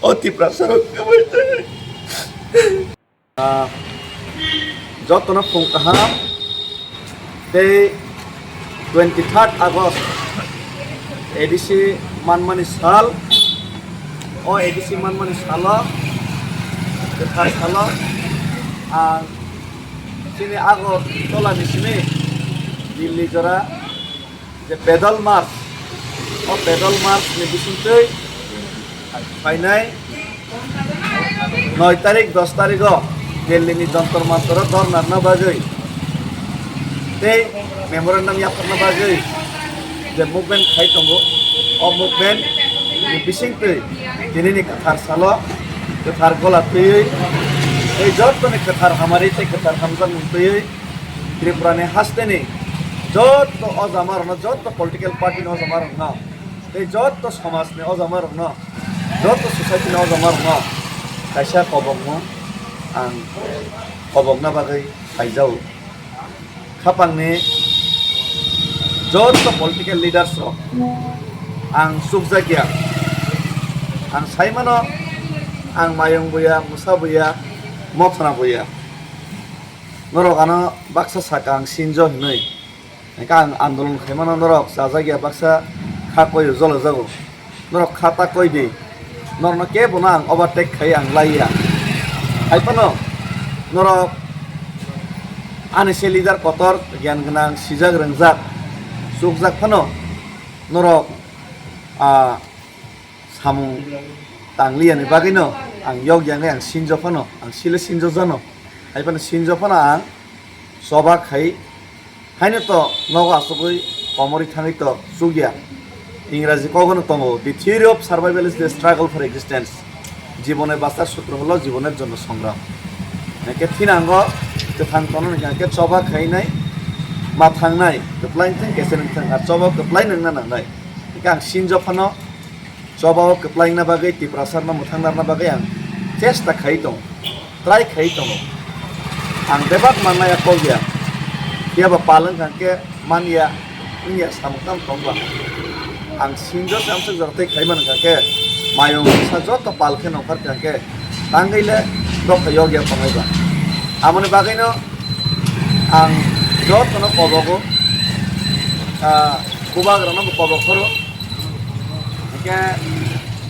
অতি প্রাসারক যতন ফুংকাহাম তে 23 আগস্ট এডিসি মানমানি সাল ও এডিসি মানমানি সাল সাল আর চিনি আগর তোলা মিশিনি দিল্লি জোড়া যে পেডল মার্চ ও pedal march ni bisingtui fainai 9 তারিখ 10 তারিখ দিল্লিনি Jantar Mantar ধর্নার বাজৈ tei memorandum yapna bagai je movement khai tongo o movement ni bisingtui dinini kathar salo kathar gola tui ei jotone kathar hamari te kathar hamzan tui Tripurani hasteni jotto ojamar na jotto political party no ojamar na ei jotto samaj ne ojamar na jotto society ne ojamar na kaisa kobongmo ang kobongna bagai khaijau khapangni jotto political leaders rok ang subjakia ang saimano ang mayong buya musa buya mothana buya norok ano baksa saka ang sinjo hinoi ang andolon khaimano norok sajagia baksa khakoi jolo jago norok khata koi di norno ke bona ang overtake khai ang laiya aipano norok ane se leader kotor gyan gnang sijak rengjak sukjak phano norok samung tangli ani bagino ang yog yang ang sinjo phano ang sile sinjo jano ai phano sinjo phano ang soba khai haino to nogo asugui komori thani to sugya ইংরাজি কখনো তঙ্গ the theory of survival is the struggle for existence জীবনে বাঁচার সূত্র হলো জীবনের জন্য সংগ্রাম একে থিনাঙ্গ থাং তন একে চবা খাইনাই মা থাংনাই কপ্লাইন থাং কেসেন থাং আর চবা কপ্লাই নংনা নাंनाय একে আं সিনজফানো চবাও কপ্লাই না বাগै তিপ্রাসার না মুথাंनार না বাগै আं চেষ্টা খাই দं ট্রাই খাই দं आं बेबाद माननाया कलया कियाबा पालन खांके मानिया इनिया सामकाम तंगबा आं सिंजो सामसे जरते खाइमान खांके मायong साजो तो पालखे नखर खांके तांगैले दख योग्य पङैबा आमने बागैनो आं जतनो कबगो बुबाग्रनो कबखरो के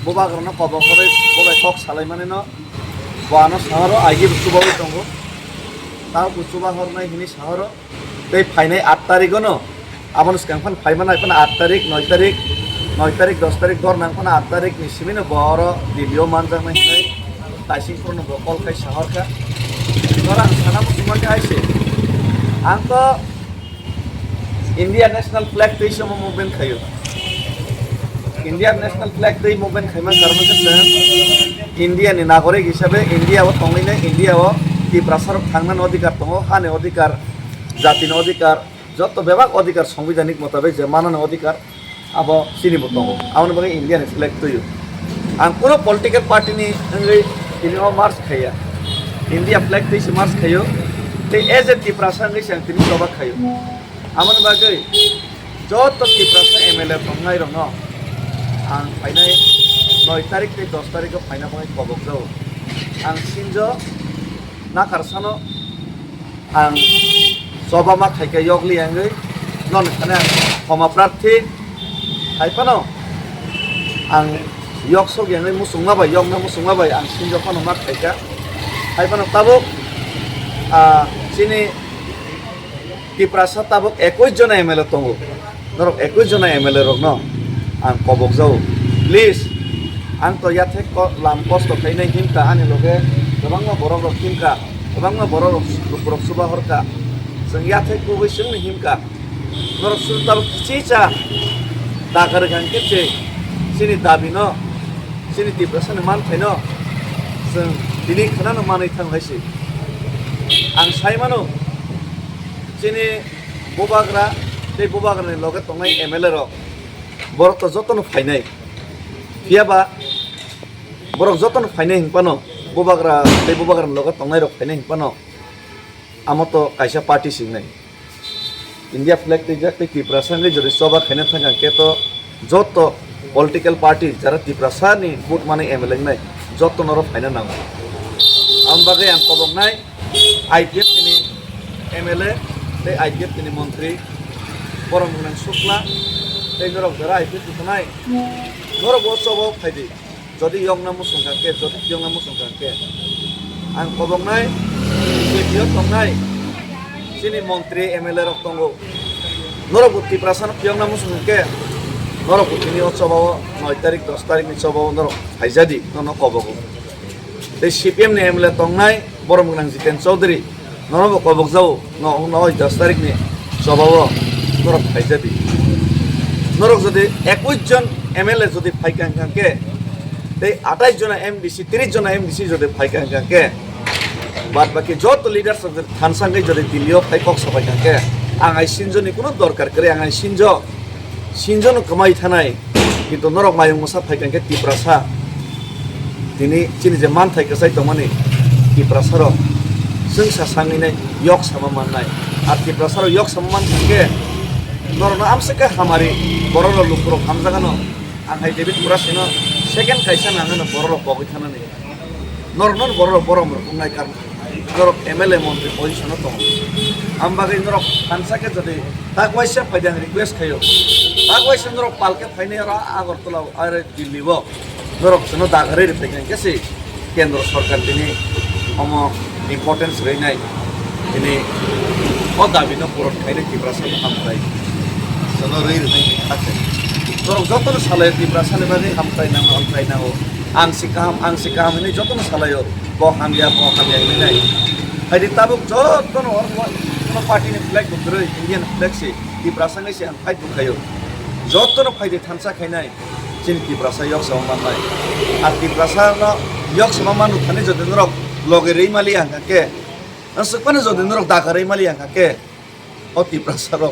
बुबाग्रनो कबखरै बबाय थक सालायमानेनो बानो सहरो आइगे बुसुबावै दंगो ता बुसुबा हरनाय हिनि सहरो बे फाइनाय 8 तारिखनो आमन स्कांफान फाइमाना इफान 8 तारिख 9 तारिख 10 तारिख दर नांफान 8 तारिख नि सिमिनो बर दिल्लीयाव मानजानाय हिनै ताइसिंफोरनो बकल खाय सहरका तोरा साना मुसलमान आइसे आंथ इंडिया नेशनल फ्लैग तै सम मुभमेंट खायो इंडिया नेशनल फ्लैग तै मुभमेंट खायमा कारन जों इंडिया नि नागरिक हिसाबै इंडियाव तंगैनो इंडियाव ती प्रसारक थांनान अधिकार दङ हाने अधिकार जातिनि अधिकार যত বিভাগ অধিকার সাংবিধানিক মোতাবেক যে মানন অধিকার আব সিনিব দङ आउन बगे इंडिया नि फ्लैग तैयो आं कोनो पॉलिटिकल पार्टी नि अंगै तिनिव मार्च खाया इंडिया फ्लैग तै मार्च खायो ते एज ए ती प्रसांगै सांग तिनि सभा खायो आमन बगे যত ती प्रसा एमएलए तंगाय रङ आं फाइनाय 9 तारिख ते 10 तारिख फाइना बगे कबक जाव आं सिनजो ना कारसानो आं सभा मा खायके यगली आंगै नन खाने क्षमा प्रार्थी खायफानो आं यगसो गेङै मुसुंगा बाय यगना मुसुंगा बाय आं सिनजो फानो मा खायका खायफानो ताबुक चिनि तिप्रासा ताबुक 21 जना एमएलए दंगो नरक 21 जना एमएलए रक न आं कबक जाव प्लिज आं तो याथे लाम कष्ट खायनाय हिमका आनि लगे गोबां बरक रक हिमका गोबां बरक सुबा हरका जों याथे गुबै जोंनि हिमका नरक सुलताब चिचा दागार गांके चे सिनि दाबि न सिनि तिप्रासानि मान थायनो जों दिनै खोनानो मानै थांलायसै आं सायमानो सिनि बबाग्रा बे बबाग्रानि लगे तंनाय एमएलए रक बरक तो जतन फायनाय फियाबा बरक जतन फायनाय हिंपानो बबाग्रा बे बबाग्रानि लगे तंनाय रक फायनाय हिंपानो आमतो कायसा पार्टी सिंनाय इंडिया फ्लैग तैजाक तिप्रासानि जदि सभा खायना थांगा के तो जत पॉलिटिकल पार्टी जरा तिप्रासानि भोट माने एमएलए नाय যত নর ফাইনা নাও আমবাগে আং কবক নাই আইপিএফ তিনি এমএলএ ते आईपीएफ তিনি মন্ত্রী বরং নাং শুক্লা এই নরক যারা আইপিএফ নাই নরক বসব ফাইদি যদি ইয়ংনা মুসুংকাকে যদি ইয়ংনা মুসুংকাকে আং কবক নাই বিপিও তংনাই চিনি মন্ত্রী এমএলএ রক তঙ্গো নরক ত্রিপ্রাসান ইয়ংনা মুসুংকে নরক তিনি উৎসব 9 তারিখ 10 তারিখ উৎসব নরক ফাইজাদি নন কবক এই সিপিএম নি এমএলএ তংনাই বরং নাং জিতেন চৌধুরী নরব কবক যাও 9 তারিখ নি সবাও নরক ফাইজাদি নরক যদি 21 জন এমএলএ যদি ফাইকাঙ্কাকে এই 28 জন এমডিসি 30 জন এমডিসি যদি ফাইকাঙ্কাকে বাদ বাকি যত লিডার্স থানসাঙ্গে যদি দিল্লিও ফাইকক সবাইকাঙ্কে আঙাই সিনজনি কোনো দরকার করে আঙাই সিনজন কমাই থানাই কিন্তু নরক মায়ং মশা ফাইকাঙ্কে ত্রিপ্রাসা তিনি চিনি যে মান থাইকে চাই তো মানে ত্রিপ্রাসার जों सासाङैनो यक सामामाननाय आरो ত্রিপ্রাসার यक सामामान थांगे नरना आमसेके हामारि बरल लुकुर हामजागानो आंहाय डेभिड कुरासिनो सेकेन्ड कायसा नाङानो बरल बगै थानानै नरनन बरल बरम बुंनाय कारण नरक एमएलए मन्त्रि पजिशनाव दं आमबागै नरक हानसाके जदि ताकवाइसा फायदा रिक्वेस्ट खायो ताकवाइसा नरक पालके फायनाय आरो आगरतला आरो दिल्लीबो नरक जनो दागरे फैगोन केसे केन्द्र सरकार दिनै अम इम्पोर्टेंस रही ini dabi no purut kaini ত্রিপ্রাসা hamkai sono rei rei khate dorong jotono salai ত্রিপ্রাসা le bani hamkai na ang sikam ini jotono salayo bo hamya ini nai hari tabuk jotono ono party ni flag bukre indian flag se ত্রিপ্রাসা ngai se ang fight bukayo jotono fight thansa khainai chin ত্রিপ্রাসা yok sama nai ar ত্রিপ্রাসা no yok sama manu thane jodi norok loge rei mali angake Asupana jodi norok dakarai mali angake oti prasaro